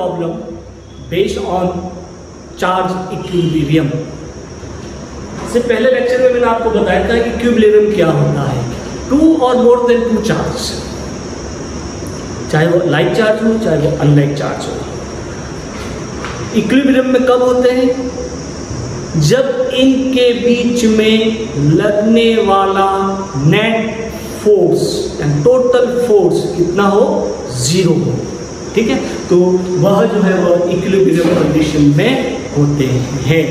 problem based on charge equilibrium। इससे पहले lecture में मैंने आपको बताया था कि इक्विलिब्रियम क्या होता है। 2 और मोर देन 2 चार्ज, चाहे वो लाइक चार्ज हो चाहे वो अनलाइक चार्ज हो, इक्विलिब्रियम में कब होते हैं? जब इनके बीच में लगने वाला net force and total force कितना हो? 0 हो। ठीक है, तो वह जो है वह इक्विलिब्रियम कंडीशन में होते हैं।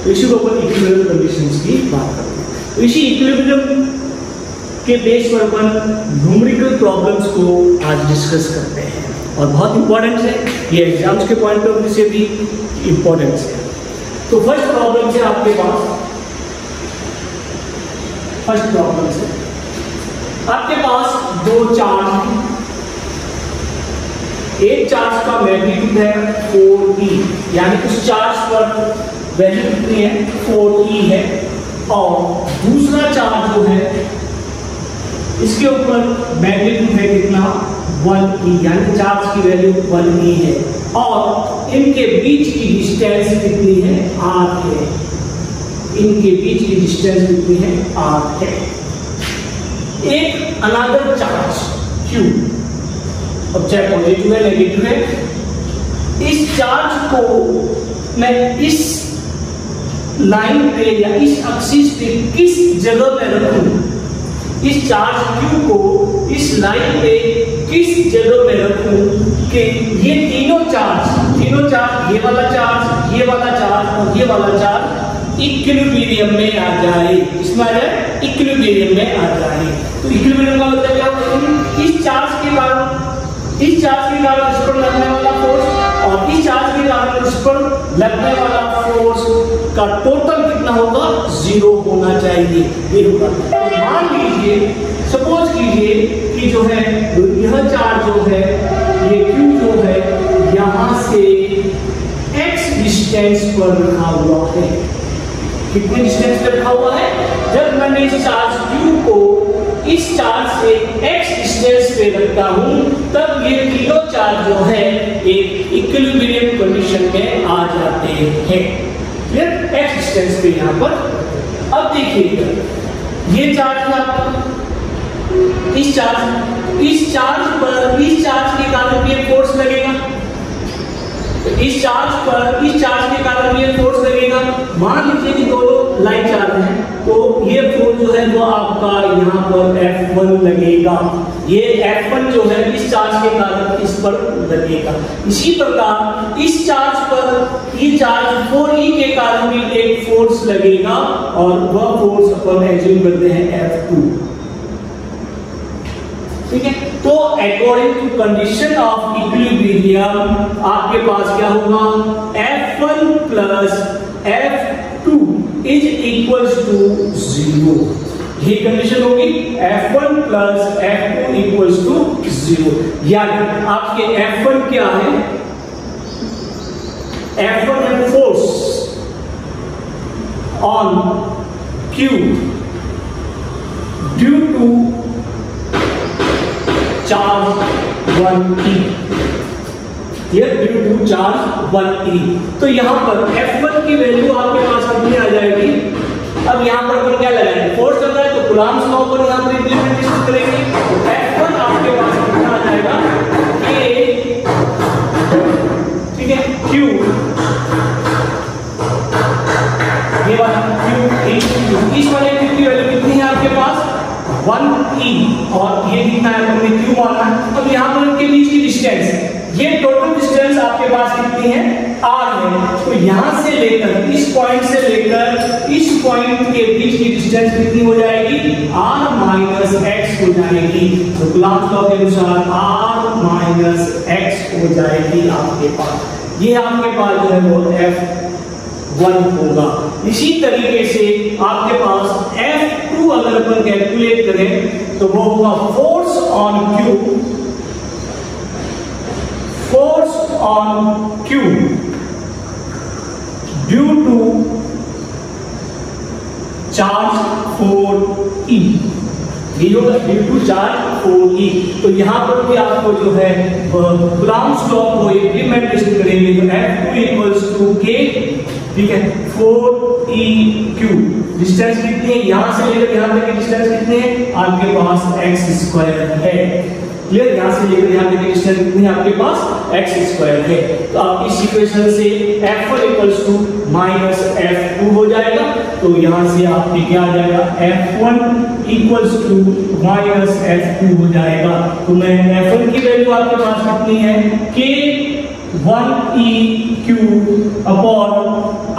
तो इसी को अपन इक्विलिब्रियम कंडीशंस की बात करते हैं। तो इसी इक्विलिब्रियम के बेस पर अपन न्यूमेरिकल प्रॉब्लम्स को आज डिस्कस करते हैं और बहुत इंपॉर्टेंट है, ये एग्जाम्स के पॉइंट ऑफ व्यू से भी इंपॉर्टेंट है। तो फर्स्ट प्रॉब्लम है आपके पास, फर्स्ट प्रॉब्लम है आपके पास 2 चार्ज, एक चार्ज का मैग्नीट्यूड है 4e, यानी उस चार्ज पर वैल्यू कितनी है? 4e है, और दूसरा चार्ज जो है इसके ऊपर मैग्नीट्यूड है कितना? 1e, यानी चार्ज की वैल्यू 1e है, और इनके बीच की डिस्टेंस कितनी है? r है। इनके बीच की डिस्टेंस कितनी है? r है। एक अनदर चार्ज q, अब चाहे पॉजिटिव है नेगेटिव है, इस चार्ज को मैं इस लाइन पे या इस एक्सिस पे किस जगह पे रखूं? इस चार्ज q को इस लाइन पे किस जगह पे रखूं कि ये तीनों चार्ज, ये वाला चार्ज, ये वाला चार्ज और ये वाला चार्ज इक्विलिब्रियम में आ जाए। इसमें आ जाए, इक्विलिब्रियम में आ जाए। तो इक्विलिब्रियम का मतलब क्या होगा? इस चार्ज के कारण इस पर लगने वाला फोर्स और इस चार्ज के कारण इस पर लगने वाला फोर्स का टोटल कितना होगा? 0 होना चाहिए। ये होगा। तो मान लीजिए, सपोज कीजिए कि जो है यह चार्ज जो है, ये Q जो है यहां से x डिस्टेंस पर रखा हुआ है। कितने डिस्टेंस पर रखा हुआ है? जब मैंने इस चार्ज Q को इस चार्ज से x डिस्टेंस पे रखता हूं, तब ये तीनों चार्ज जो है एक इक्विलिब्रियम कंडीशन में आ जाते हैं। क्लियर? x डिस्टेंस पे यहां पर। अब देखिए, ये चार्ज है आपका, इस चार्ज के कारण ये फोर्स लगेगा, इस चार्ज के कारण ये फोर्स लगेगा। मान लीजिए कि दोनों लाइन चार्ज हैं, तो ये फोर्स जो है वो आपका यहाँ पर F1 लगेगा। ये F1 जो है इस चार्ज के कारण इस पर लगेगा। इसी प्रकार इस चार्ज पर ये चार्ज 4e के कारण भी एक फोर्स लगेगा, और वह फोर्स अपन एज्यूम करते हैं F2। ठीक है, तो according to condition of equilibrium आपके पास क्या होगा? F1 plus F2 is equals to 0। ये कंडीशन होगी, F1 plus F2 equals to 0। यानी आपके F1 क्या है? F1 है force on Q due to charge 1e, ये ड्यू टू चार्ज 1e। तो यहां पर F1 की वैल्यू आपके पास कितनी आ जाएगी? अब यहां पर अपन क्या लगाएंगे? फोर्स चल रहा है तो कूलम्ब्स लॉ पर यहां पर इंप्लीमेंटेशन करेंगे। F1 आपके पास कितना आ जाएगा? K, ठीक है, Q, ये वाला Q इस वाले Q की वैल्यू कितनी है आपके पास? 1e, और ये कितना है? हमने Q माना है। अब यहाँ पर इनके बीच की डिस्टेंस, ये टोटल डिस्टेंस आपके पास कितनी है? r है। तो यहाँ से लेकर इस पॉइंट से लेकर इस पॉइंट के बीच की डिस्टेंस कितनी हो जाएगी? r माइनस x हो जाएगी। तो कूलम्ब्स लॉ के अनुसार r माइनस x हो जाएगी आपके पास। ये आपके पास जो है वो F1 होगा। इसी तरीके से आपके पास F2 अगर अपन कैलकुलेट करें तो वो होगा force on Q due to charge 4e। ये होगा ड्यू टू चार्ज 4e। तो यहाँ पर भी आपको जो है कूलम्ब्स लॉ को इम्प्लीमेंटेशन करेंगे तो F2 इक्वल्स टू K, ठीक है, 4e3। डिस्टेंस कितनी है यहाँ से लेकर यहाँ तक की डिस्टेंस कितनी है आपके पास x² है। क्लियर, यहाँ से लेकर यहाँ तक की डिस्टेंस कितनी है आपके पास x² है। तो आप इस इक्वेशन से F1 equals to minus F2 हो जाएगा। तो यहाँ से आपके क्या आ जाएगा F1 equals to minus F2 हो जाएगा। तो मैं F1 की वैल्यू आपके पास कितनी है K1e³ upon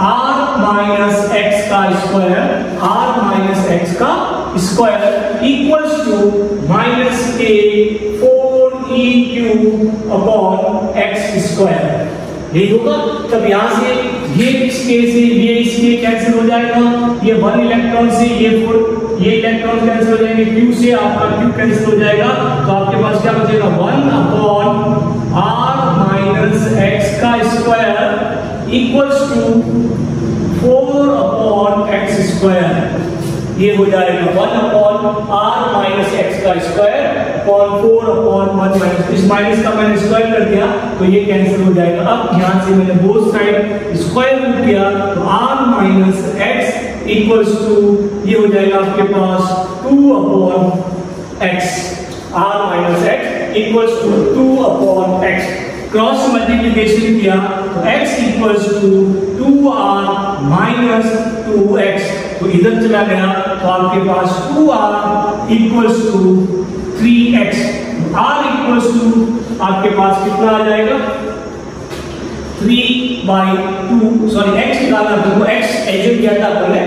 r minus x का square equals to minus K4e³ upon x²। यही होगा। तब यहाँ से ये इसके कैंसिल हो जाएगा, ये 1 इलेक्ट्रॉन से ये इलेक्ट्रॉन कैंसिल हो जाएंगे, Q से आपका Q कैंसिल हो जाएगा। तो आपके पास क्या बचेगा 1 अपॉन r माइनस x का square equals to 4 upon x²। ये हो जाएगा 1 अपॉन r माइनस x का स्क्वायर अपॉन 4 अपॉन 1 माइनस, इस माइनस का मैंने स्क्वायर कर दिया तो ये कैंसिल हो जाएगा। अब ध्यान से मैंने बोथ साइड स्क्वायर रूट किया तो r minus x equals to ये हो जाएगा आपके पास 2 upon x, r minus x equals to 2 upon x। Cross multiplication किया तो x equals to 2r minus 2x, तो इधर चला गया तो आपके पास 2r equals to 3x। r equals to आपके पास कितना आ जाएगा 3/2, सॉरी x निकालना तो x एज्यूम किया था पहले,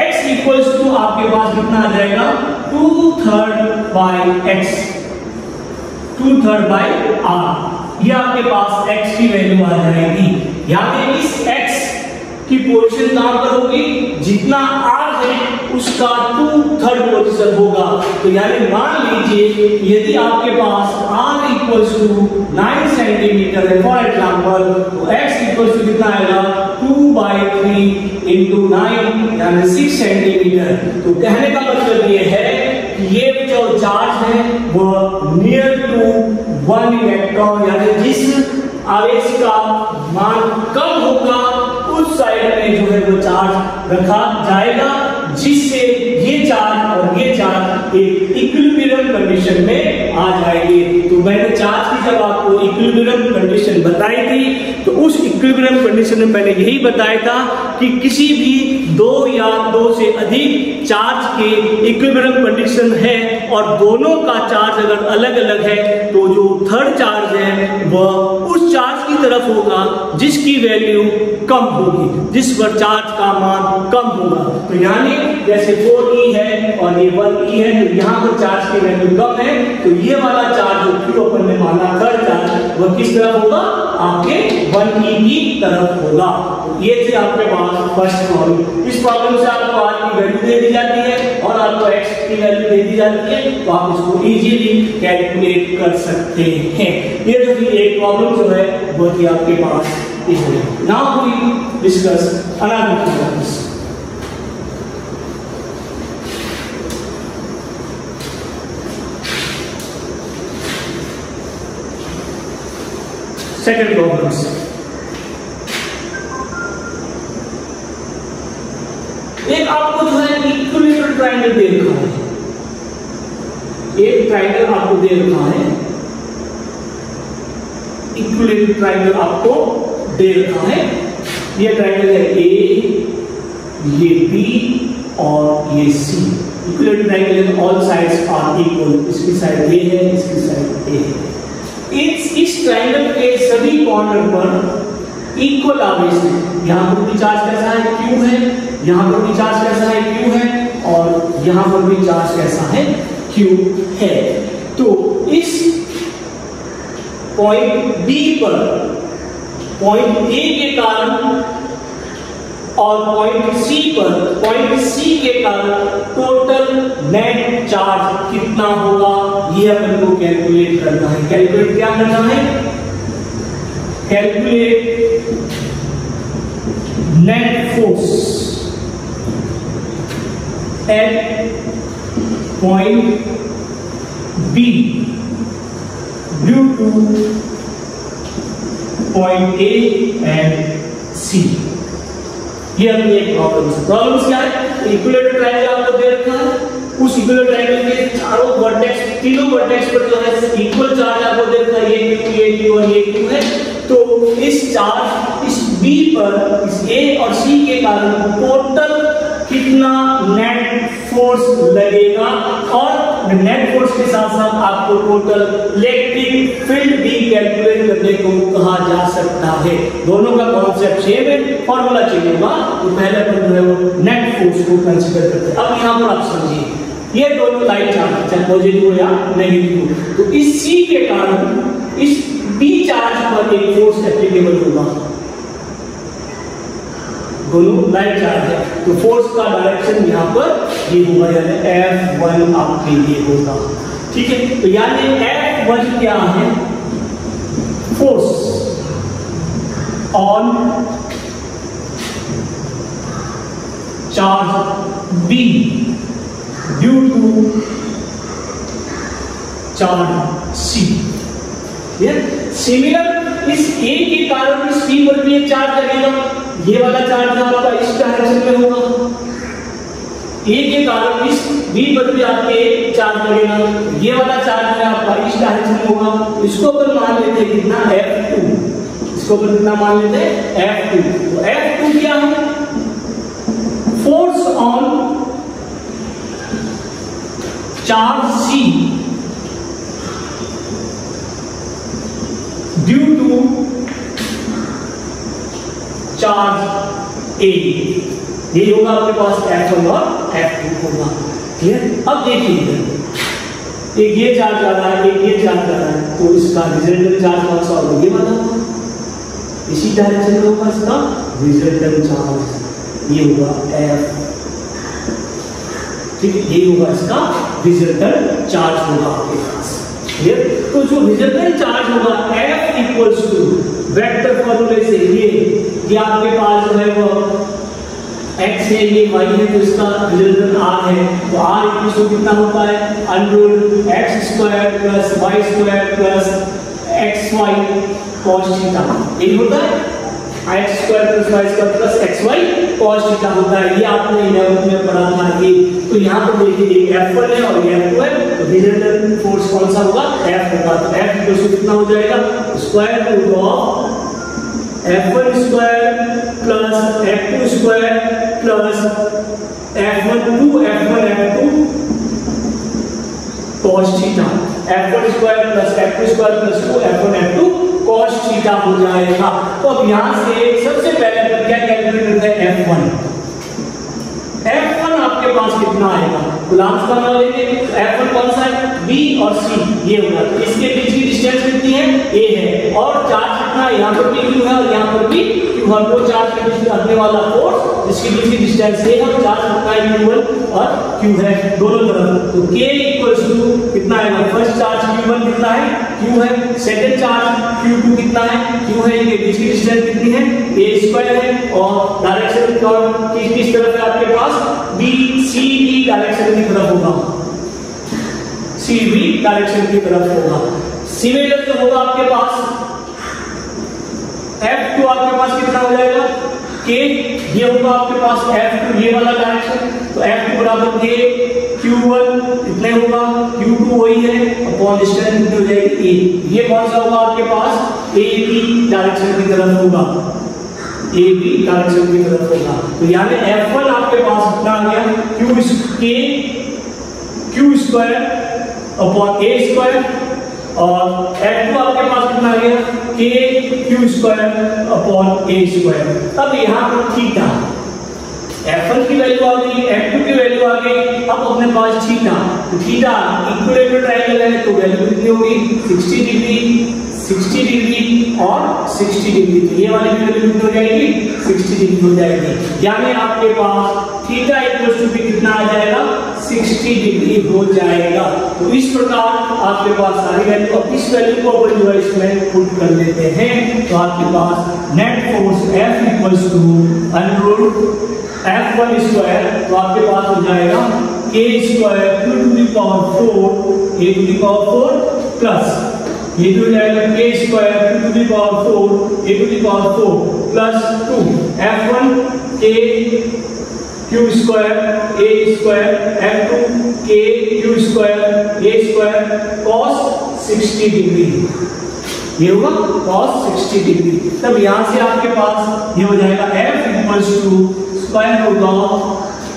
x इक्वल्स टू आपके पास कितना आ जाएगा 2/3 r। ये आपके पास x की वैल्यू आ जाएगी। यानी इस x की पोजीशन कहां पर होगी, जितना r है उसका 2/3 पोजीशन होगा। तो यानी मान लीजिए यदि आपके पास r इक्वल्स टू 9 सेंटीमीटर है फॉर एग्जांपल, तो x इक्वल्स टू कितना आएगा 2/3 इंटू 9 यानी 6 सेंटीमीटर। तो कहने का मतलब ये है कि ये जो चार्ज है वो नियर टू 1 इलेक्ट्रॉन, यानी जिस आवेश का मान कम होगा उस साइड में जो है वो चार्ज रखा जाएगा, जिससे ये चार्ज और ये चार्ज एक इक्विलिब्रियम कंडीशन में आ जाएंगे। तो मैंने चार्ज की जब आपको इक्विलिब्रियम कंडीशन बताई थी तो उस इक्विलिब्रियम कंडीशन में मैंने यही बताया था कि किसी भी 2 या 2 से अधिक चार्ज के इक्विलिब्रियम कंडीशन है और दोनों का चार्ज अगर अलग अलग है तो जो थर्ड चार्ज है वह उस चार्ज की तरफ होगा जिसकी वैल्यू कम होगी, जिस पर चार्ज का मान कम होगा। तो यानी जैसे 4e है और ये 1e है, तो यहाँ पर चार्ज की वैल्यू कम है, तो ये वाला चार्ज जो Q अपन ने माना थर्ड चार्ज वह किस तरफ होगा, आपके 1e की तरफ होगा। तो ये थे आपके पास फर्स्ट प्रॉब्लम। इस प्रॉब्लम से आपको r की वैल्यू दे दी जाती है और आपको x की वैल्यू दे दी जाती है, तो आप इसको इजीली कैलकुलेट कर सकते हैं। ये जो एक प्रॉब्लम जो है वो थी आपके पास इसमें। Now we discuss another problems. Second problem एक आपको जो है इक्विलेटरल ट्रायंगल दे रखा है, एक ट्रायंगल आपको दे रखा है, इक्विलेटरल ट्रायंगल आपको दे रखा है। ये ट्रायंगल है ए, ये बी और ये सी। इक्विलेटरल ट्रायंगल है, ऑल साइड्स आर इक्वल, इसकी साइड ए है, इसकी साइड ए है। इस ट्रायंगल के सभी कॉर्नर पर इक्वल आवेश है। यहाँ पर भी चार्ज कैसा है, Q है, यहाँ पर भी चार्ज कैसा है, Q है, और यहाँ पर भी चार्ज कैसा है, Q है। तो इस पॉइंट B पर पॉइंट A के कारण और पॉइंट C के कारण टोटल नेट चार्ज कितना होगा, ये अपन को कैलकुलेट करना है। कैलकुलेट क्या करना है, calculate net force at point B due to point A and C. ये अपनी एक प्रॉब्लम क्या है? इक्विलेटरल ट्रायंगल आपको दे रखा है, उस इक्विलेटरल ट्रायंगल के चारों वर्टेक्स, तीनों वर्टेक्स पर जो है इक्वल चार्ज आपको दे रखा है, ये Q और ये Q है। तो इस चार्ज इस B पर इस A और C के कारण टोटल कितना नेट फोर्स लगेगा, और नेट फोर्स के साथ साथ आपको टोटल इलेक्ट्रिक फील्ड भी कैलकुलेट करने को कहा जा सकता है। दोनों का कॉन्सेप्ट सेम है, फॉर्मूला चेंज होगा। तो पहले अपन जो है वो नेट फोर्स को कंसीडर करते हैं। अब यहां पर आप समझिए, ये दोनों लाइन चार्ज चाहे पॉजिटिव हो या नेगेटिव हो, तो इस C के कारण इस B चार्ज पर एक फोर्स एप्लीकेबल होगा। दोनों लाइन चार्ज है, तो फोर्स का डायरेक्शन यहाँ पर ये होगा, यानी F1 आपके लिए होगा। ठीक है, तो यानी F1 क्या है? Force on charge B due to charge C। Similar इस A के कारण इस B पर भी एक चार्ज लगेगा। ये वाला चार्ज आपका इस डायरेक्शन में होगा, A के कारण इस B पर भी आपके एक चार्ज लगेगा। ये वाला चार्ज है आपका इस डायरेक्शन में होगा। इसको अपन मान लेते हैं कितना? F2। इसको अपन कितना मान लेते हैं? F2। तो F2 क्या है? Force on charge C due to charge A। ये होगा आपके पास F1 और F2 होगा। क्लियर? अब देखिए, एक ये चार्ज आ रहा है, एक ये चार्ज आ रहा है, तो इसका रिजल्टेंट चार्ज कौन सा होगा? ये वाला इसी डायरेक्शन में होगा इसका रिजल्टेंट चार्ज, ये होगा F। ठीक है, ये होगा इसका रिजल्टेंट चार्ज होगा आपके पास। क्लियर? तो जो रिजल्टेंट चार्ज होगा F इक्वल्स टू वेक्टर फॉर्मूले से ये आपके पास जो है वो x है, ये y है, तो इसका रिजल्टेंट r है। तो r इक्वल्स टू कितना होता है? Under x square plus y square plus xy cos theta. ये होता है x square plus y square plus xy cos theta होता है। ये आपने 11th में पढ़ा था। ये तो यहाँ पर देखिए, ये F1 है और ये F2 है, तो रिजल्टेंट फोर्स कौन सा होगा? F होगा। तो F इक्वल्स टू कितना हो जाएगा? Square root of F1 square plus F2 square plus F1 F2 cos theta. F1 square plus F2 square plus 2 F1 F2 cos theta हो जाएगा। तो अब यहां से सबसे पहले क्या कैलकुलेट करते हैं? F1 आपके पास कितना आएगा? कूलम्ब्स का मान लेंगे। F1 कौन सा है? B और C, ये होगा। तो इसके बीच की डिस्टेंस कितनी है? A है। और चार्ज कितना है? यहाँ पर भी Q है और यहाँ पर भी Q है। दो चार्ज के बीच में लगने वाला फोर्स जिसके बीच की डिस्टेंस A है, चार्ज कितना है? Q1 और Q है दोनों तरफ। तो K इक्वल्स टू कितना आएगा? फर्स्ट चार्ज Q1 कितना है? Q है। सेकंड चार्ज Q2 कितना है? Q है। इनके बीच की डिस्टेंस कितनी है? A स्क्वायर है। और डायरेक्शन किस तरफ है आपके पास? B C B डायरेक्शन की तरफ होगा। C B डायरेक्शन की तरफ होगा। सिमिलर जो होगा आपके पास F2 आपके पास कितना हो जाएगा? K, ये होगा आपके पास F2, ये वाला डायरेक्शन। तो F2 बराबर K, Q1 कितने होगा? Q2 वही है, अपॉन डिस्टेंस कितनी हो जाएगी? A। ये कौन सा होगा आपके पास? AB डायरेक्शन की तरफ होगा। AB डायरेक्शन की तरफ होगा। तो यानी F1 आपके पास कितना आ गया? Q square upon A square, और F2 आपके पास कितना आ गया? Q square upon A square. अब यहाँ पर थीटा, F1 की वैल्यू आ गई, F2 की वैल्यू आ गई, अब अपने पास थीटा। तो थीटा इक्विलेटरल ट्रायंगल है, तो वैल्यू कितनी होगी? 60 डिग्री, 60 डिग्री और 60 डिग्री। तो ये वाली वैल्यू कितनी हो जाएगी? 60 डिग्री हो जाएगी। यानी आपके पास थीटा इक्वल्स टू कितना आ जाएगा? 60 डिग्री हो जाएगा। तो इस प्रकार आपके पास सारी वैल्यू, अब इस वैल्यू को अपन जो है इसमें पुट कर लेते हैं, तो आपके पास net force F equals to under root F1 square, तो आपके पास हो जाएगा k square q to the power 4 a to the power 4 plus ये तो हो जाएगा k square q to the power 4 a to the power 4 plus 2 f1 k q square a square f2 k q square a square cos 60 degree, ये होगा cos 60 degree. तब यहां से आपके पास ये हो जाएगा f इक्वल्स टू स्क्वायर होगा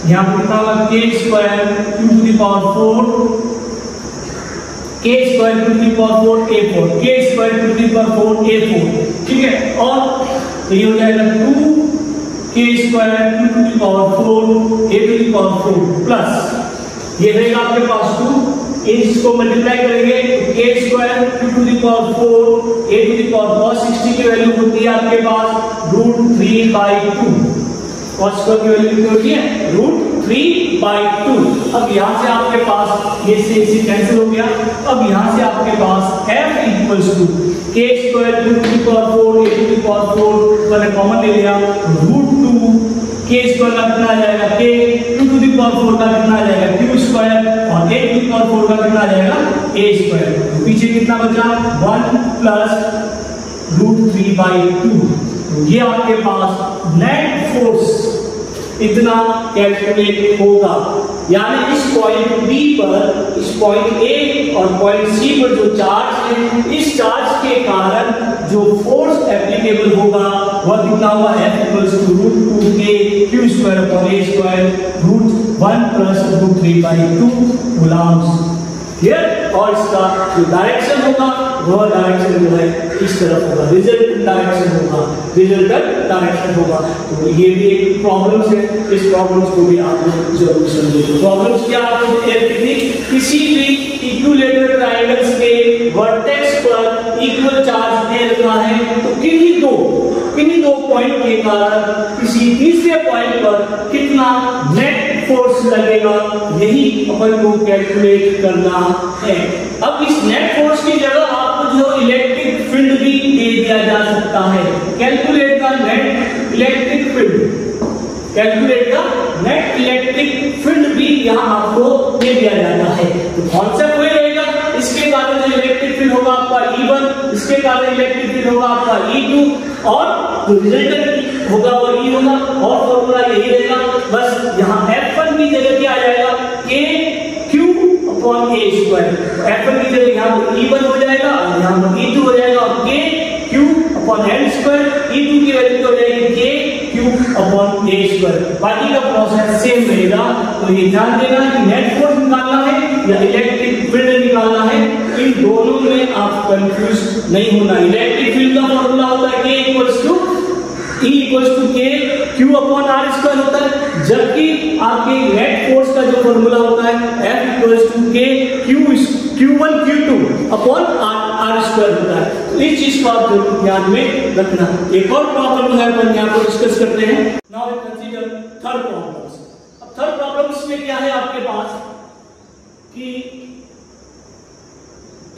यहां पर कितना होगा k square q to the power 4 k square to the power 4 a4 k square to the power 4 a4, ठीक है। और तो ये हो जाएगा 2 k square q to the power 4 a to the power 4 plus ये रहेगा आपके पास 2, इसको मल्टीप्लाई करेंगे तो k square q to the power 4 a to the power cos 60 की वैल्यू होती है आपके पास √3/2, cos की वैल्यू कितनी होती है √3/2। अब यहां से आपके पास ये से इसे कैंसिल हो गया। अब यहां से आपके पास f equals to k square q to the power 4 a to the power 4 मैंने कॉमन ले लिया √2 k स्क्वायर का कितना आ जाएगा k q to the power 4 का कितना आ जाएगा q स्क्वायर और a टू द पावर 4 का कितना आ जाएगा a स्क्वायर। पीछे कितना बचा 1 प्लस √3/2। ये आपके पास नेट फोर्स इतना कैलकुलेट होगा, यानी इस पॉइंट बी पर, इस पॉइंट ए और पॉइंट सी पर जो चार्ज है, इस चार्ज के कारण जो फोर्स एप्लीकेबल होगा वह कितना होगा F equals to √2k q square upon a square √1 plus √3/2 coulombs. Clear. और इसका जो डायरेक्शन होगा वह डायरेक्शन जो है इस तरफ होगा, रिजल्टेंट डायरेक्शन होगा, रिजल्टेंट डायरेक्शन होगा। तो ये भी एक प्रॉब्लम्स है, इस प्रॉब्लम्स को भी आप लोग जरूर समझिए। प्रॉब्लम्स क्या आपको किसी भी इक्विलैटरल ट्रायंगल्स के वर्टेक्स पर इक्वल चार्ज दे रखा है तो किन्हीं दो पॉइंट के कारण किसी तीसरे पॉइंट पर कितना नेट फोर्स लगेगा, यही अपन को कैलकुलेट करना है। अब इस नेट फोर्स की जगह आपको जो इलेक्ट्रिक फील्ड भी दे दिया जा सकता है। Calculate the net electric field, calculate the net electric field भी यहाँ आपको दे दिया जाता है। तो कॉन्सेप्ट वही रहेगा, इसके कारण जो इलेक्ट्रिक फील्ड होगा आपका E1, इसके कारण इलेक्ट्रिक फील्ड होगा आपका E2 और जो रिजल्टेंट होगा वो E होगा और फॉर्मूला यही रहेगा। बस यहाँ F1 की जगह क्या आ जाएगा K Q upon A square. F1 की जगह यहाँ पर E1 हो जाएगा और यहाँ पर E2 हो जाएगा और K Q upon L square. E2 की वैल्यू हो जाएगी K Q upon A square. बाकी का प्रोसेस सेम रहेगा। तो ये ध्यान देना कि नेट फोर्स निकालना है या इलेक्ट्रिक फील्ड निकालना है, इन दोनों में आप कंफ्यूज नहीं होना। इलेक्ट्रिक फील्ड का फॉर्मूला होता है K equals to E equals to K Q upon R square होता है, जबकि आपके नेट फोर्स का जो फॉर्मूला होता है F equals to K Q1 Q2 upon R square होता है। तो इस चीज को आप ध्यान में रखना। एक और प्रॉब्लम है अपन यहाँ पर डिस्कस करते हैं। Now let's consider third problems. अब थर्ड प्रॉब्लम्स में क्या है आपके पास कि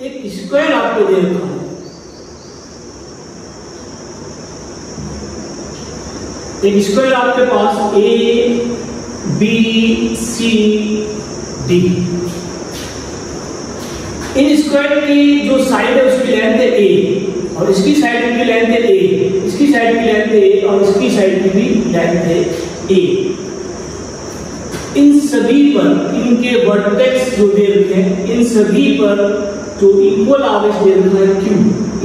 एक स्क्वायर आपको दे रखा है, एक स्क्वायर आपके पास A B C D। In square की जो साइड है उसकी लेंथ है A और इसकी साइड की लेंथ है A, इसकी साइड की लेंथ है A और इसकी साइड की भी लेंथ है A। इन सभी पर इनके वर्टेक्स जो दे रखे हैं, इन सभी पर जो इक्वल आवेश दे रखा है Q,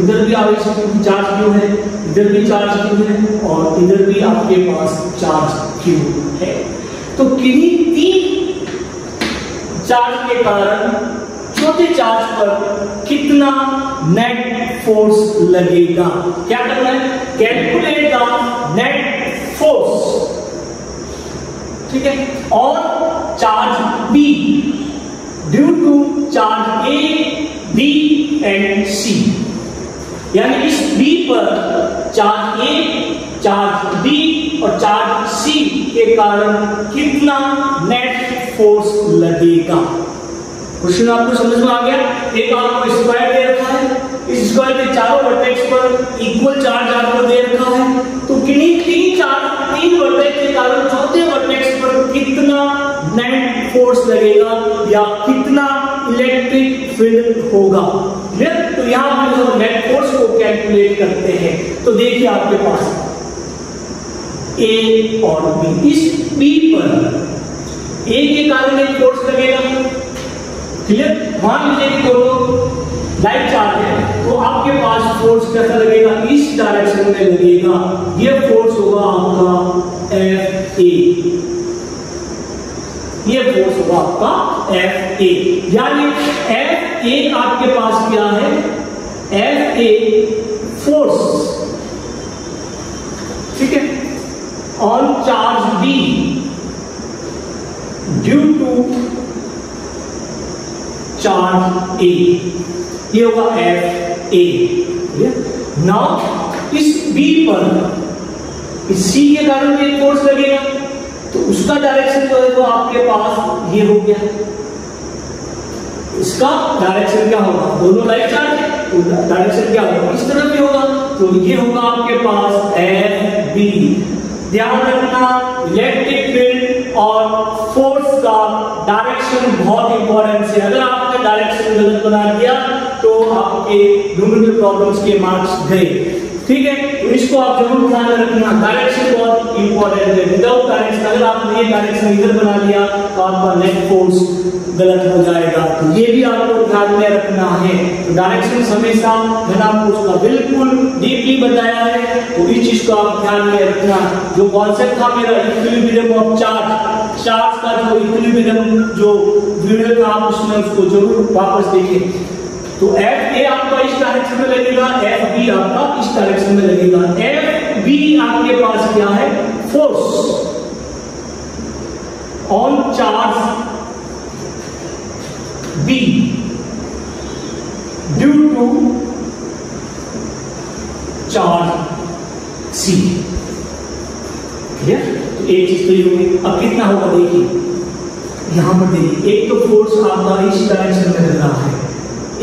इधर भी आवेश चार्ज Q है, इधर भी चार्ज Q है और इधर भी आपके पास चार्ज Q है। तो किन्हीं तीन चार्ज के कारण छोटे चार्ज पर कितना नेट फोर्स लगेगा, क्या करना है, कैलकुलेट द नेट फोर्स। ठीक है। और charge B due to charge A B and C, यानी इस B पर चार्ज A, चार्ज B और चार्ज C के कारण कितना नेट फोर्स लगेगा। क्वेश्चन आपको समझ में आ गया। एक आपको स्क्वायर दे रखा है, इस स्क्वायर के चारों वर्टेक्स पर इक्वल चार्ज आपको दे रखा है, तो किन्हीं तीन वर्टेक्स के कारण चौथे वर्टेक्स पर कितना नेट फोर्स लगेगा या कितना इलेक्ट्रिक फील्ड होगा। तो यहां पर हम नेट फोर्स को कैलकुलेट करते हैं। तो देखिए आपके पास ए और बी, इस बी पर ए के कारण एक फोर्स लगेगा, क्लियर। मान लीजिए कि दोनों लाइट चार्ज है, तो आपके पास फोर्स कैसा लगेगा, इस डायरेक्शन में लगेगा। ये फोर्स होगा आपका एफ ए, ये फोर्स होगा आपका एफ ए। यानी एफ ए आपके पास क्या है, एफ ए फोर्स, ठीक है, on charge B due to charge A, ये होगा एफ ए। नाउ इस बी पर इस सी के कारण एक फोर्स लगेगा, तो उसका डायरेक्शन जो है वो आपके पास ये हो गया। इसका डायरेक्शन क्या होगा, दोनों लाइट चार्ज है तो डायरेक्शन क्या होगा, इस तरफ भी होगा, तो ये होगा आपके पास एफ बी। ध्यान रखना, इलेक्ट्रिक फील्ड और फोर्स का डायरेक्शन बहुत इंपॉर्टेंट है। अगर आपने डायरेक्शन गलत बना दिया तो आपके न्यूमेरिकल प्रॉब्लम्स के मार्क्स गए, ठीक है। तो इसको आप जरूर ध्यान में रखना, डायरेक्शन बहुत इंपॉर्टेंट है। विदाउट डायरेक्शन, अगर आपने ये डायरेक्शन इधर बना लिया तो आपका नेट फोर्स गलत हो जाएगा, तो ये भी आपको ध्यान में रखना है। तो डायरेक्शन हमेशा मैंने आपको उसका बिल्कुल डीपली बताया है, तो इस चीज को आप ध्यान में रखना। जो कॉन्सेप्ट था मेरा इक्विलिब्रियम ऑफ चार्ज, चार्ज का जो इक्विलिब्रियम जो वीडियो था आप उसमें उसको जरूर वापस देखिए। तो एफ ए आपका इस डायरेक्शन में लगेगा, एफ बी आपका इस डायरेक्शन में लगेगा। एफ बी आपके पास क्या है, force on charge B due to charge C, clear. तो एक चीज तो ये होगी। अब कितना होगा देखिए, यहां पर देखिए, एक तो फोर्स आपका इस डायरेक्शन में लग रहा है,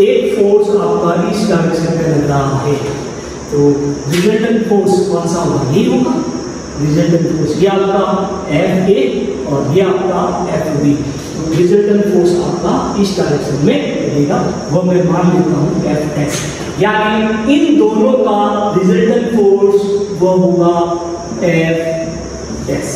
एक फोर्स आपका इस डायरेक्शन में लग रहा है, तो रिजल्टेंट फोर्स कौन सा होगा, ये होगा रिजल्टेंट फोर्स। ये आपका एफ ए और ये आपका एफ बी। तो रिजल्टेंट फोर्स आपका इस डायरेक्शन में लगेगा, वो मैं मान लेता हूं एफ एक्स। यानी इन दोनों का रिजल्टेंट फोर्स वो होगा एफ एस।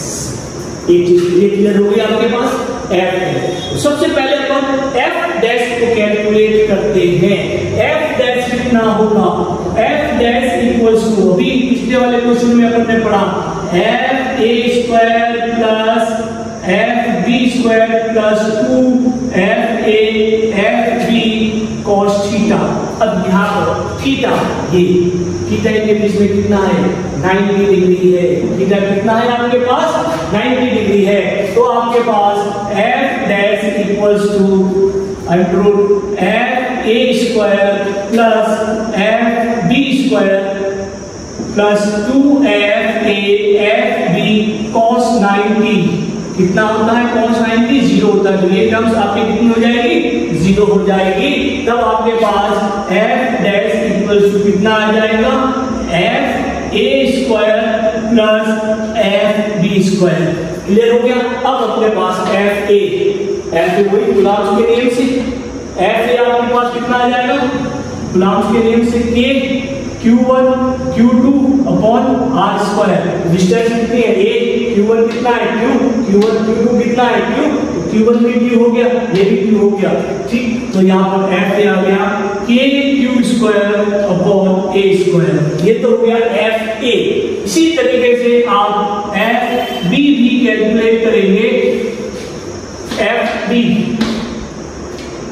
एक चीज क्लियर हो गई आपके पास, एफ है। सबसे पहले अपन एफ डैश को कैलकुलेट करते हैं। एफ डैश कितना होगा, एफ डैश इक्वल्स टू, अभी पिछले वाले क्वेश्चन में अपन ने पढ़ा, F A square plus F B square plus 2 F A F B cos theta. अब यहाँ पर थीटा, ये थीटा के बीच में कितना है, 90 डिग्री है। थीटा कितना है आपके पास, 90 डिग्री है। तो आपके पास F dash equals to under F A square plus F B square plus 2 F A F B cos 90। कितना होता है कॉस 90, 0 होता है। तो ये टर्म्स आपकी कितनी हो जाएगी, 0 हो जाएगी। तब आपके पास एफ डैश इक्वल्स टू कितना आ जाएगा, F A square plus F B square. Clear हो गया। अब अपने पास एफ ए वही गुलाम्स के नियम से, एफ ए आपके पास कितना आ जाएगा, गुलाम्स के नियम से के Q1 Q2 upon are square. Distance कितनी है, ए, Q1 कितना है, Q1 Q2 कितना है, Q1 भी Q हो गया, ये भी Q हो गया, ठीक। तो यहाँ पर एफ ए आ गया के Q square upon A square, ये तो हो गया एफ ए। इसी तरीके से आप एफ बी भी कैलकुलेट करेंगे, एफ बी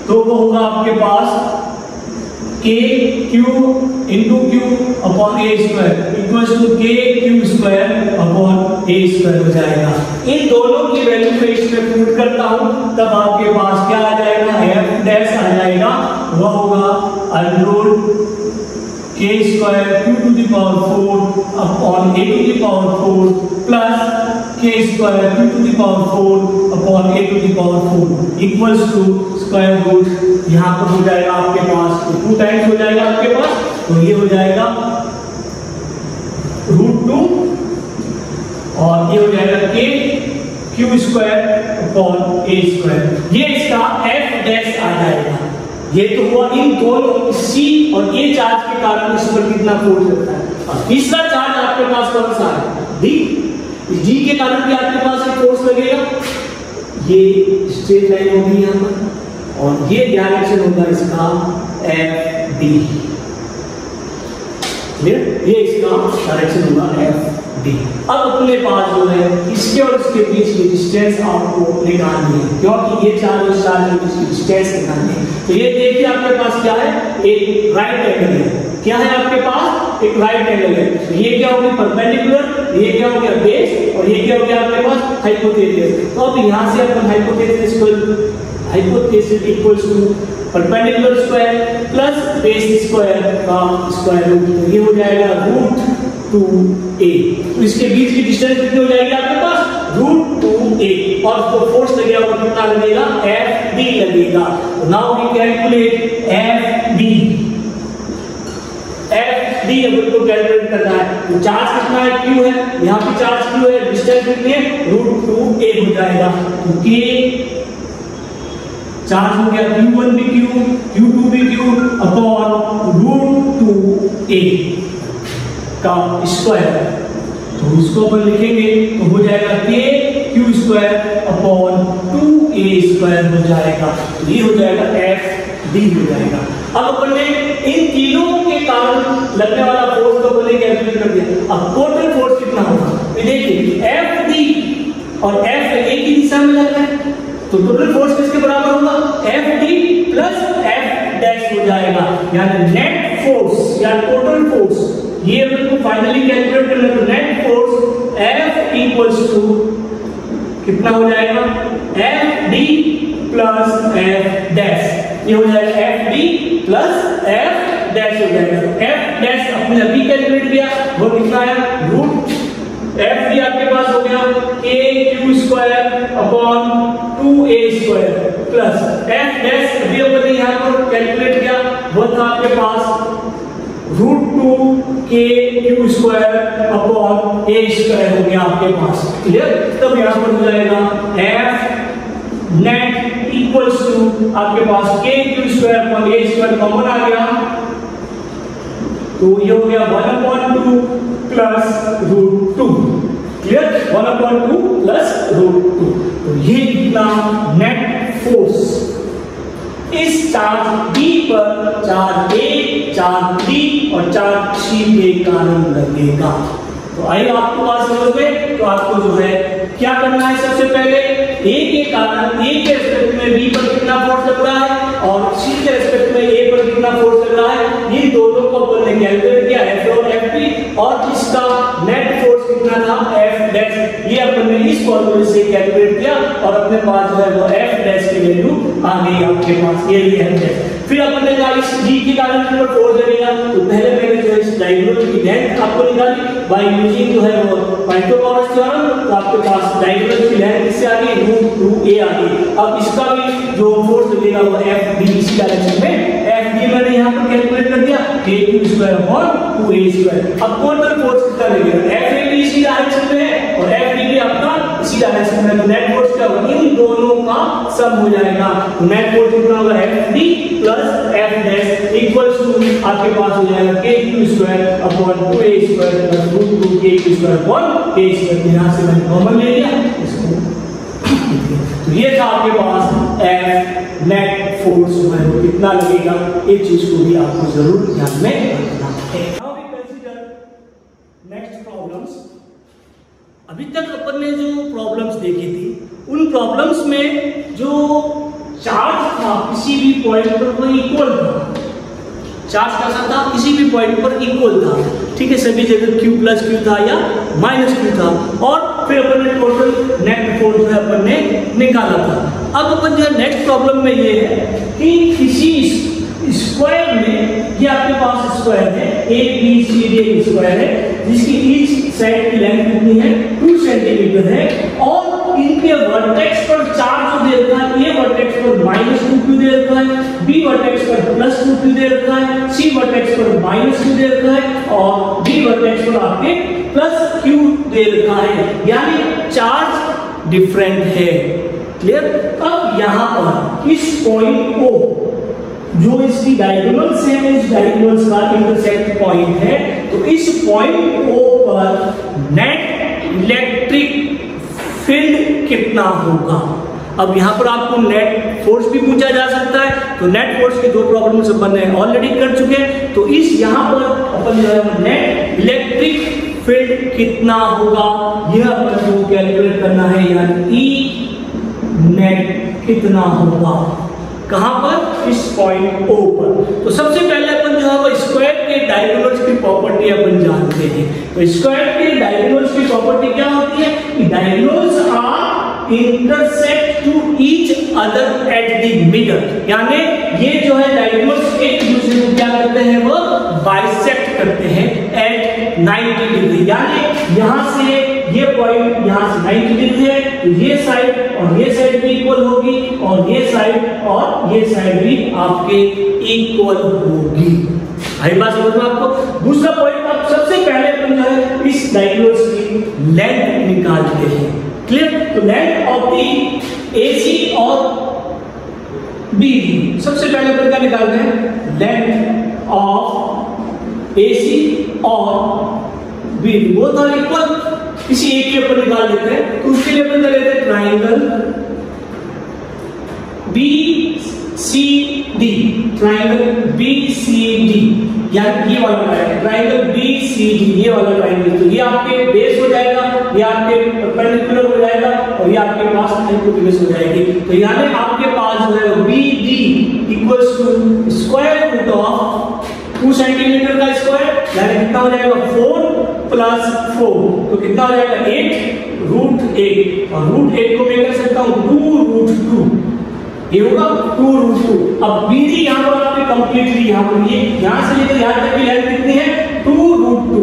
तो वो होगा आपके पास K Q into Q upon A square equals to K Q square upon A square हो जाएगा। इन दोनों की वैल्यू को इसमें पुट करता हूं, तब आपके पास क्या आ जाएगा, एफ डैश आ जाएगा, वह होगा under K square Q to the power 4 upon A to the power 4 plus K square Q to the power 4 upon A to the power 4 equals to square root. यहां पर हो जाएगा आपके पास 2 टाइम्स हो जाएगा आपके पास, तो ये हो जाएगा √2 और ये हो जाएगा के Q square upon A square. ये इसका एफ डैश आ जाएगा। ये तो हुआ इन दोनों सी और ए चार्ज के कारण इस पर कितना फोर्स लगता है। और तीसरा चार्ज आपके पास कौन सा है, डी। डी के कारण भी आपके पास एक फोर्स लगेगा। ये स्ट्रेट लाइन होगी यहाँ पर और ये डायरेक्शन होगा इसका एफ डी। ये इसका डायरेक्शन होगा एफ डी। अब अपने पास जो है इसके और इसके बीच की डिस्टेंस आपको निकालनी है, क्योंकि ये चार्ज और चार्ज के बीच की डिस्टेंस निकालनी है। तो ये देखिए आपके पास क्या है, एक राइट एंगल है। क्या है आपके पास, एक राइट एंगल है। तो ये क्या हो गया परपेंडिकुलर, ये क्या हो गया बेस, और ये क्या हो गया आपके पास हाइपोटेनस। तो अब यहाँ से अपन hypotenuse equals to perpendicular square plus base square का स्क्वायर रूट। ये हो जाएगा रूट 2a। तो इसके बीच की डिस्टेंस कितनी हो जाएगी आपके पास, रूट 2a। और तो फोर्स लगेगा वो कितना लगेगा, एफ डी लगेगा। Now we calculate F D. F D अब को कैलकुलेट करना है। तो चार्ज कितना है, क्यू है, यहाँ पे चार्ज क्यू है, डिस्टेंस कितनी है, रूट 2a हो जाएगा। तो के चार्ज हो गया Q1 भी Q, Q2 भी Q अपॉन रूट 2a का स्क्वायर। तो इसको अपन लिखेंगे तो हो जाएगा के Q square upon 2a square हो जाएगा। तो ये हो जाएगा एफ डी हो जाएगा। अब अपन ने इन तीनों के कारण लगने वाला फोर्स को अपन ने कैलकुलेट कर दिया। अब टोटल फोर्स कितना होगा, तो देखिए एफ डी और एफ एक ही दिशा में लग रहा है, तो टोटल फोर्स किसके बराबर होगा, F D plus F dash हो जाएगा। यानी नेट फोर्स या टोटल फोर्स, ये अपन को फाइनली कैलकुलेट करना है। तो net force F equals to कितना हो जाएगा, F D plus F dash. ये हो जाएगा F D plus F dash हो जाएगा। एफ डैश अपने अभी कैलकुलेट किया, वो कितना है, रूट एफ डी आपके पास हो गया के Q square upon 2a square plus F dash अभी अपन ने यहाँ पर कैलकुलेट किया, वो था आपके पास रूट 2 के Q square upon a square हो गया आपके पास। क्लियर। तब यहाँ पर हो जाएगा एफ नेट इक्वल्स टू आपके पास K Q square upon a square common आ गया, तो ये हो गया 1/2 plus root 2। Clear, 1/2 plus root 2। तो ये कितना नेट फोर्स इस चार्ज B पर चार्ज A, चार्ज B और चार्ज C के कारण लगेगा। तो आइए आपको बात समझ में। तो आपको जो है क्या करना है, सबसे पहले A के कारण A के रिस्पेक्ट में B पर कितना फोर्स लग रहा है और C के रिस्पेक्ट में A पर कितना फोर्स लग रहा है, ये दोनों को अपन ने कैलकुलेट किया F और FP, और इसका नेट फोर्स कितना था F डैश। ये अपन ने इस फॉर्मूले से कैलकुलेट किया और अपने पास जो है वो F डैश की वैल्यू आ गई आपके पास, ये F डैश। फिर अपन ने कहा इस G के कारण पर फोर्स लगेगा, तो पहले मैंने जो है इस डायगोनल की लेंथ आपको निकाली बाय यूजिंग जो है वो पाइथागोरस थ्योरम। तो आपके पास डायगोनल की लेंथ किससे आ गई, रूट 2a आ गई। अब इसका भी जो फोर्स लगेगा वो F D इसी डायरेक्शन में, F D मैंने यहाँ पर कैलकुलेट कर दिया k Q square upon 2a square. अब टोटल फोर्स कितना लगेगा, F A भी इसी डायरेक्शन में है और F D भी आपका इसी डायरेक्शन में। तो नेट फोर्स क्या होगा, इन दोनों का सम हो जाएगा। तो नेट फोर्स कितना होगा, F D plus F dash equals to आपके पास हो जाएगा k Q square upon 2a square plus root 2 k Q square upon a square. यहाँ से मैंने कॉमन ले लिया इसको। तो ये था आपके पास F नेट फोर्स जो है वो कितना लगेगा, इस चीज को भी आपको जरूर ध्यान में रखना है। Now we consider next problems. अभी तक अपन ने जो प्रॉब्लम्स देखी थी, उन प्रॉब्लम्स में जो चार्ज था किसी भी पॉइंट पर वो इक्वल था। चार्ज कैसा था, किसी भी पॉइंट पर इक्वल था, ठीक है, सभी जगह Q प्लस Q था या माइनस Q था। और फिर अपन ने टोटल नेट फोर्स जो है अपन ने निकाला था। अब अपन जो नेक्स्ट प्रॉब्लम में ये है कि किसी स्क्वायर में, ये आपके पास स्क्वायर है ABCD स्क्वायर है, जिसकी ईच साइड की लेंथ कितनी है, 2 सेंटीमीटर है, और इनके वर्टेक्स पर चार्ज जो दे रखा है, ए वर्टेक्स पर -2q दे रखा है, बी वर्टेक्स पर +2q दे रखा है, सी वर्टेक्स पर -q दे रखा है और डी वर्टेक्स पर आपके +q दे रखा है। यानी चार्ज डिफरेंट है। क्लियर? अब यहां पर इस पॉइंट को, जो इसकी डायगोनल से इस डायगोनल्स का इंटरसेक्ट पॉइंट है, तो इस पॉइंट ओ पर नेट इलेक्ट्रिक फील्ड कितना होगा। अब यहां पर आपको नेट फोर्स भी पूछा जा सकता है, तो नेट फोर्स के दो प्रॉब्लम्स अपन ने ऑलरेडी कर चुके हैं। तो इस यहां पर अपन जो है नेट इलेक्ट्रिक फील्ड कितना होगा यह अपन को कैलकुलेट करना है, यानी ई नेट कितना होगा, कहां पर, इस पॉइंट ओ पर। तो सबसे पहले अपन जो है वो स्क्वायर के डायगोनल्स की प्रॉपर्टी अपन जानते हैं। तो स्क्वायर के डायगोनल्स की प्रॉपर्टी क्या होती है कि diagonals are intersect to each other at the middle, यानी ये जो है डायगोनल्स एक दूसरे को क्या करते हैं, वो बाइसेक्ट करते हैं एट 90 डिग्री, यानी यहां से ये पॉइंट यहां से 90 डिग्री है, तो ये साइड और ये साइड भी इक्वल होगी, और ये साइड और ये साइड भी आपके इक्वल होगी। आई बात समझ में आपको। दूसरा पॉइंट, आप सबसे पहले अपन जो है इस डायगोनल्स की लेंथ निकालते हैं। क्लियर? तो लेंथ ऑफ दी एसी और बीडी, सबसे पहले अपन क्या निकालते हैं, लेंथ ऑफ एसी और बीडी बोथ आर इक्वल, किसी एक के ऊपर निकाल देते हैं। तो उसके लिए अपन क्या लेते हैं, ट्राइंगल BCD, ट्राइंगल BCD, यानी ये वाला ट्राइंगल BCD, ये वाला ट्राइंगल, तो ये आपके बेस हो जाएगा, ये आपके परपेंडिकुलर हो जाएगा, और ये आपके पास हाइपोटेन्यूज हो जाएगी। तो यानी आपके पास जो है BD equals to square root of 2 centimetre का स्क्वायर, यानी कितना हो जाएगा 4 + 4, तो कितना हो जाएगा 8√8, और √8 को मैं कर सकता हूं 2√2, ये होगा 2√2। अब BD यहां पर आपके कंप्लीटली यहां पर ये यहां से लेकर यहां तक की लेंथ कितनी है 2√2,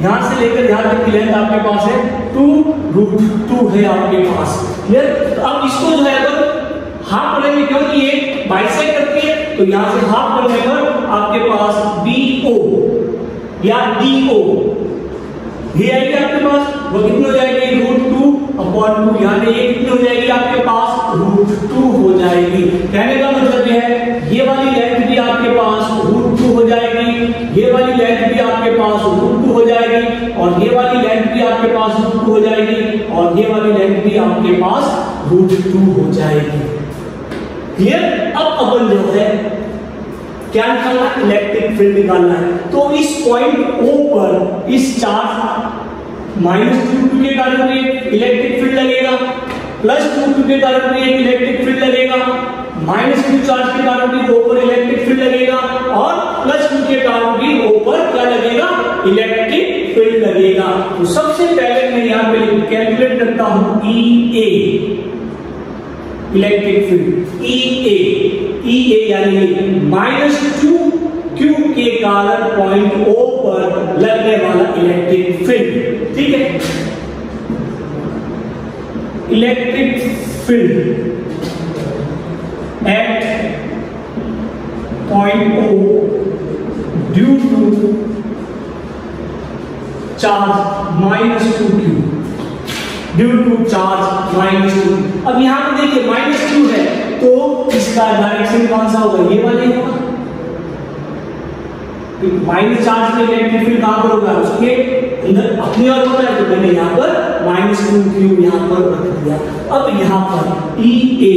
यहां से लेकर यहां तक की लेंथ आपके पास है 2√2 है आपके पास। क्लियर? तो अब इसको जो है अगर हाफ करेंगे, क्योंकि ये बाइसेक्ट करती है, तो यहां से हाफ करने पर आपके पास BO या DO ये आएगी आपके पास, वो कितनी हो जाएगी √2/2, यानी ये कितनी हो जाएगी आपके पास √2 हो जाएगी। कहने का मतलब ये है, ये वाली लेंथ भी आपके पास √2 हो जाएगी, ये वाली लेंथ भी आपके पास √2 हो जाएगी, और ये वाली लेंथ भी आपके पास √2 हो जाएगी, और ये वाली लेंथ भी आपके पास √2 हो जाएगी। क्लियर? अब अपन जो है क्या निकालना है, इलेक्ट्रिक फील्ड निकालना है। तो इस पॉइंट O पर इस चार्ज -2 के कारण भी इलेक्ट्रिक फील्ड लगेगा, +2 के कारण भी इलेक्ट्रिक फील्ड लगेगा, -2 चार्ज के कारण भी O पर इलेक्ट्रिक फील्ड लगेगा, और +2 के कारण भी O पर क्या लगेगा, इलेक्ट्रिक फील्ड लगेगा। तो सबसे पहले मैं यहां पे कैलकुलेट करता हूं EA, इलेक्ट्रिक फील्ड EA यानी -2Q के कारण पॉइंट O पर लगने वाला इलेक्ट्रिक फील्ड। ठीक है, electric field at point O due to charge -2Q, due to charge -2। अब यहां पे देखिए -2 है, तो इसका डायरेक्शन कौन सा होगा, ये वाला ही होगा। माइनस चार्ज में इलेक्ट्रिक फील्ड कहां पर होगा, उसके अंदर अपनी ओर होता है, तो मैंने यहां पर -2Q यहां पर रख दिया। अब यहां पर EA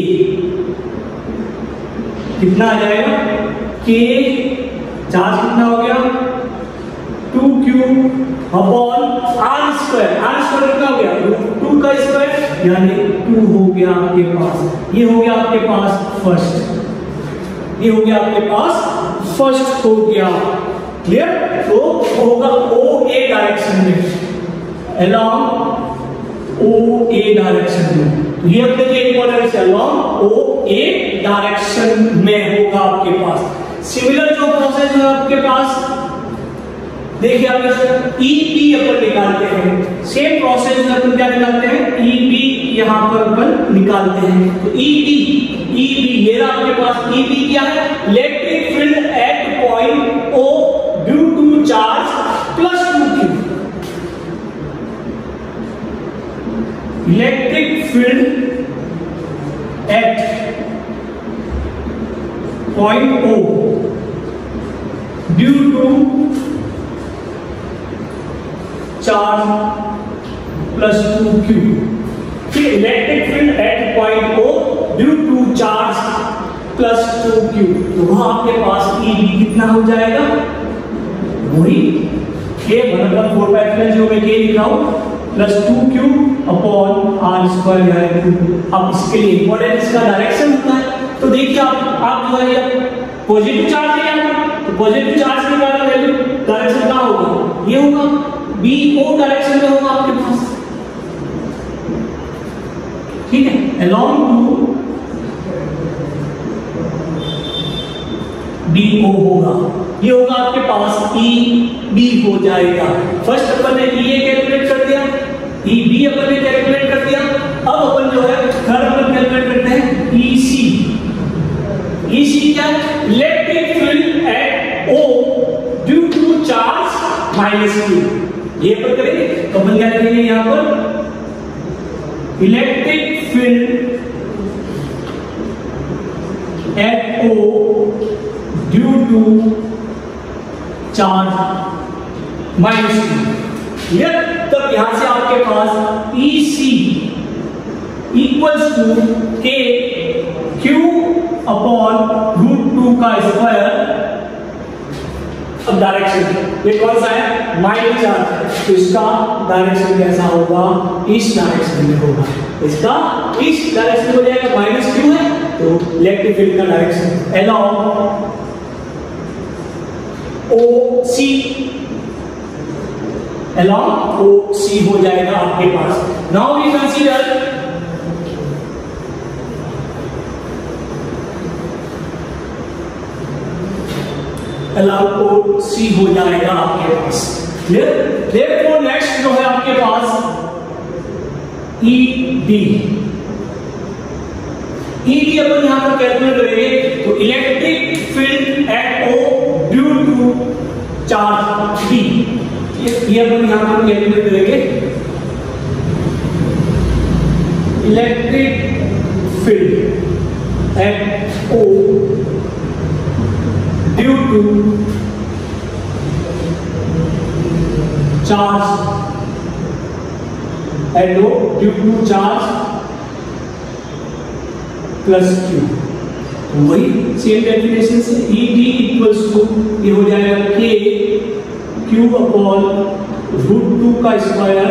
कितना आ जाएगा, K चार्ज कितना हो गया 2Q/r², r² कितना हो गया, √2 का स्क्वायर, यानी 2 हो गया आपके पास। ये हो गया आपके पास फर्स्ट, ये हो गया आपके पास फर्स्ट हो गया। क्लियर? तो होगा OA डायरेक्शन में, अलोंग OA डायरेक्शन में। तो ये अब देखिए इंपॉर्टेंट है, अलोंग OA डायरेक्शन में होगा आपके पास। सिमिलर जो प्रोसेस है आपके पास, देखिए आप EB अपन निकालते हैं, सेम प्रोसेस में अपन क्या निकालते हैं, EB यहां पर अपन निकालते हैं। तो EB ये रहा आपके पास, EB क्या है, electric field at point O due to charge +2Q, electric field at point O due to charge plus 2q। Electric field at point O due to charge plus 2q, तो वहां आपके पास EB कितना हो जाएगा, वही k बराबर 4 जो मैं k लिख रहा हूं plus 2q upon r square है 2। अब इसके लिए इंपॉर्टेंट इसका डायरेक्शन होता है, तो देखिए आप जो है पॉजिटिव चार्ज है यहाँ, तो पॉजिटिव चार्ज के कारण वैल्यू डायरेक्शन क्या होगा, ये होगा BO डायरेक्शन में होगा आपके पास, ठीक है, अलोंग टू BO होगा, ये होगा आपके पास EB हो जाएगा। फर्स्ट अपन ने EA कैलकुलेट कर दिया, EB अपन ने कैलकुलेट कर दिया, अब अपन जो है थर्ड अपन कैलकुलेट करते हैं EC। EC क्या है, electric field at O due to charge minus Q। ये अपन करेंगे तो अपन क्या लिखेंगे यहां पर, electric field at O due to charge minus Q। तब यहां से आपके पास EC equals to K Q upon √2 का स्क्वायर। अब डायरेक्शन ये कौन सा है, माइनस चार्ज, तो इसका डायरेक्शन कैसा होगा, इस डायरेक्शन में होगा, इसका इस डायरेक्शन में हो जाएगा, माइनस Q है तो इलेक्ट्रिक फील्ड का direction along OC, along OC हो जाएगा आपके पास। Now we consider along OC हो जाएगा आपके पास, क्लियर। देयरफॉर नेक्स्ट जो है आपके पास ED अपन यहां पर कैलकुलेट करेंगे, तो electric field at O due to charge D, ये अपन यहां पर कैलकुलेट करेंगे, electric field at O due to charge at O due to charge plus Q, वही सेम डेफिनेशन से ED इक्वल्स टू ये हो जाएगा K Q अपॉन √2 का स्क्वायर।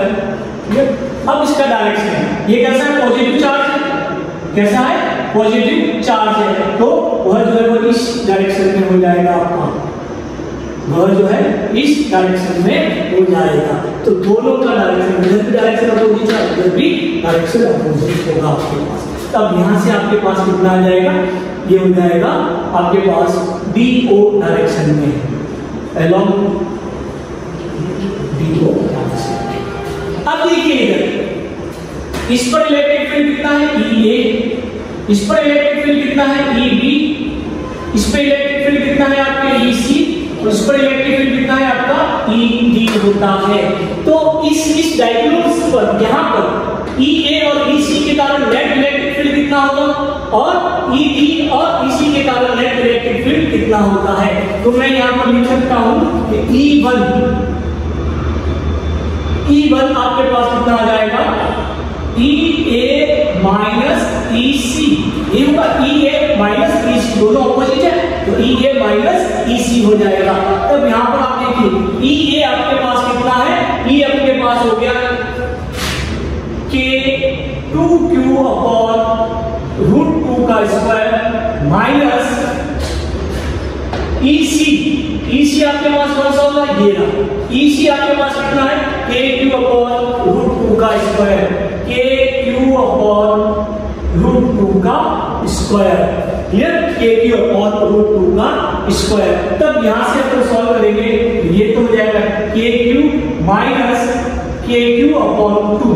अब इसका डायरेक्शन ये कैसा है, पॉजिटिव चार्ज है, कैसा है, पॉजिटिव चार्ज है, तो वह जो है वो इस डायरेक्शन में हो जाएगा आपका, वह जो है इस डायरेक्शन में हो जाएगा, तो दोनों का डायरेक्शन, इधर भी डायरेक्शन अपोजिट है, इधर भी डायरेक्शन अपोजिट होगा आपके पास। तब यहां से आपके पास कितना आ जाएगा, ये हो जाएगा आपके पास BO डायरेक्शन में, अलोंग BO डायरेक्शन। अब देखिए इधर इस पर इलेक्ट्रिक फील्ड कितना है, EA, इस पर इलेक्ट्रिक फील्ड कितना है, EB, इस पर इलेक्ट्रिक फील्ड कितना है आपके EC, और इस पर इलेक्ट्रिक फील्ड कितना है आपका ED होता है। तो इस डायगोनल्स पर यहां पर EA और EC के कारण नेट इलेक्ट्रिक फील्ड कितना होगा, और ED और EC के कारण नेट इलेक्ट्रिक फील्ड कितना होता है, तो मैं यहां पर लिख सकता हूं कि E1 आपके पास कितना आ जाएगा, EA माइनस EC, ये होगा EA माइनस EC, दोनों अपोजिट है, तो EA माइनस EC हो जाएगा। तब यहां पर आप देखिए EA आपके पास कितना है, E आपके पास हो गया K 2Q अपॉन √2 का स्क्वायर माइनस EC आपके पास कौन सा होगा, ये रहा, EC आपके पास कितना है, KQ अपॉन √2 का स्क्वायर, KQ अपॉन √2 का स्क्वायर, क्लियर, KQ अपॉन √2 का स्क्वायर। तब यहां से अपन सॉल्व करेंगे, ये तो हो जाएगा KQ माइनस KQ अपॉन 2,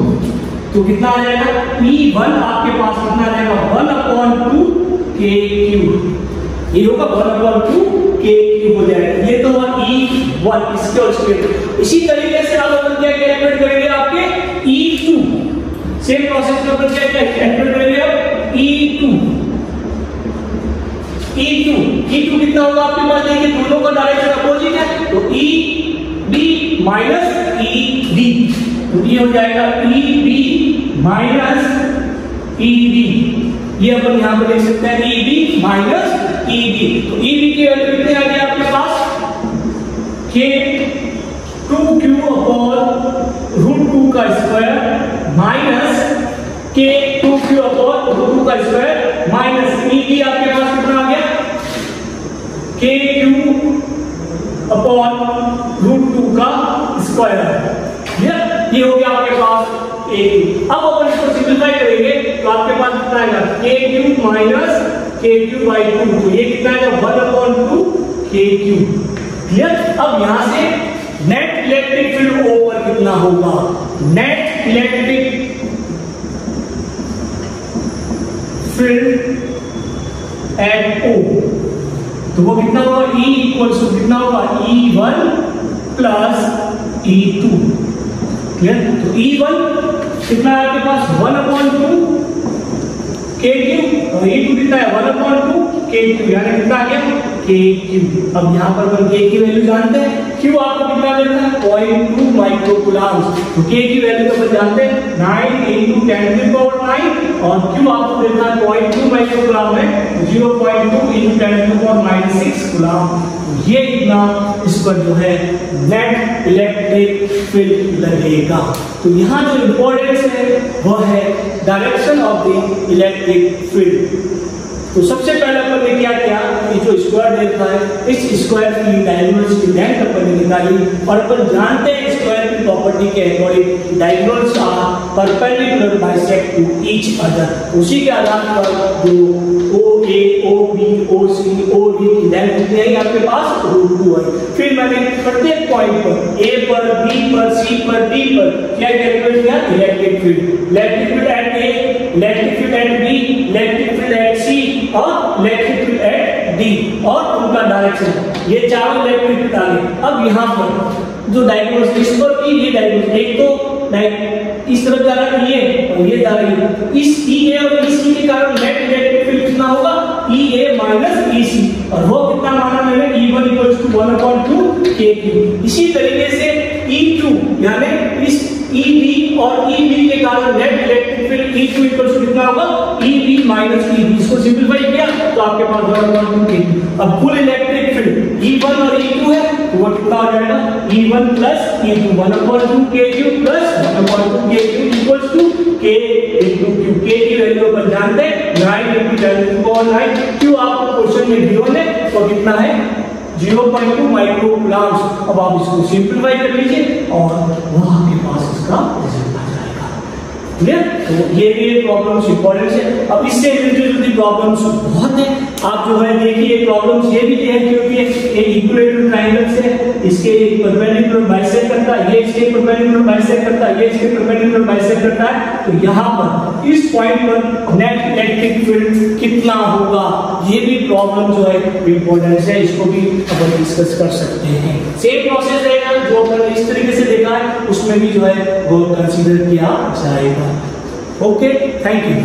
तो कितना आ जाएगा, E1 आपके पास कितना आ जाएगा, 1/2 KQ, ये होगा 1/2 KQ हो जाएगा, ये तो E1 इसके और इसके। इसी तरीके से आप अपन क्या कैलकुलेट करेंगे, आपके E2 सेम प्रोसेस में अपन क्या एक्टिवेट करेंगे E2 कितना होगा आपके पास, देखिए दोनों का डायरेक्शन अपोजिट है, तो EB माइनस ED, तो ये हो जाएगा EB माइनस ED, ये अपन यहां पर लिख सकते हैं EB माइनस ED। तो EB की वैल्यू कितनी आ गई आपके पास, K2Q अपॉन रूट 2 का square minus K2Q upon root 2 का स्क्वायर माइनस ED आपके पास कितना आ गया, KQ अपॉन रूट 2 का स्क्वायर। ये हो गया आपके पास एक। अब अपन इसको सिंपलीफाई करेंगे तो आपके पास कितना आएगा, KQ माइनस KQ बाई 2, तो ये कितना आएगा 1/2 KQ। क्लियर। अब यहां से नेट इलेक्ट्रिक फील्ड ओवर कितना होगा, net electric field at O, तो वो कितना होगा, E इक्वल्स टू कितना होगा, E1 प्लस E2। क्लियर। तो E1 कितना है आपके पास 1/2 KQ, और E2 कितना है 1/2 KQ, यानी कितना आ गया KQ। अब यहाँ पर अपन K की वैल्यू जानते हैं, Q आपको कितना देता है 0.2 माइक्रोकूलम्स, तो K की वैल्यू तो अपन जानते हैं 9 × 10⁹ और Q आपको देता है 0.2 माइक्रोकूलम में 0.2 × 10⁻⁶ कूलम। ये इतना इस पर जो है नेट इलेक्ट्रिक फील्ड लगेगा। तो यहाँ जो इंपॉर्टेंस है वह है direction of the electric field. तो सबसे पहले अपन ने क्या किया, ये जो स्क्वायर देखा है इस स्क्वायर की डायगोनल्स की लेंथ अपन ने निकाली, और अपन जानते हैं स्क्वायर की प्रॉपर्टी के according diagonals are perpendicular bisect to each other. उसी के आधार पर जो OA, OB, OC, OD की लेंथ कितनी है आपके पास √2 है। फिर मैंने प्रत्येक पॉइंट पर A पर, B पर, C पर, D पर क्या कैलकुलेट किया, electric field, electric field eight A, electric field eight B, electric field eight C और इलेक्ट्रिक फील्ड एट D, और उनका डायरेक्शन, ये चारों इलेक्ट्रिक फील्ड आ गए। अब यहाँ पर जो डायगोनल्स इस पर की, ये डायगोनल एक तो इस तरफ जा रहा है ये, और ये जा रही है, इस EA और EC के कारण नेट इलेक्ट्रिक फील्ड कितना होगा EA माइनस EC, और वो कितना माना मैंने E1 इक्वल्स टू 1/2 KQ। इसी तरीके से E2 यानी इस EB और EB के कारण net electric field E2 equals to कितना होगा EB माइनस EB। इसको सिंपलीफाई किया तो आपके पास 1/2 KQ। अब कुल इलेक्ट्रिक फील्ड E1 और E2 है, तो वो कितना हो जाएगा E1 plus E2 1/2 KQ plus 1/2 KQ equals to K × Q। K की वैल्यू अपन जानते हैं 9 × 10⁹ Q आपको क्वेश्चन में गिवन है, तो कितना है 0.2 माइक्रोकूलम्स। अब आप इसको सिंपलीफाई कर लीजिए और वह आपके पास इसका रिजल्ट आ जाएगा। क्लियर। तो ये भी प्रॉब्लम्स इंपॉर्टेंट है। अब इससे रिलेटेड प्रॉब्लम्स बहुत है, आप जो है देखिए प्रॉब्लम्स ये भी है क्योंकि ये इक्विलेटरल ट्रायंगल से इसके परपेंडिकुलर बाइसेक्ट करता है, ये इसके परपेंडिकुलर बाइसेक्ट करता है, ये इसके परपेंडिकुलर बाइसेक्ट करता है, तो यहाँ पर इस पॉइंट पर नेट इलेक्ट्रिक फील्ड कितना होगा, ये भी प्रॉब्लम जो है इंपॉर्टेंट है, इसको भी अपन डिस्कस कर सकते हैं। सेम प्रोसेस रहेगा जो अपन इस तरीके से देखा है, उसमें भी जो है वो कंसीडर किया जाएगा। Okay, thank you.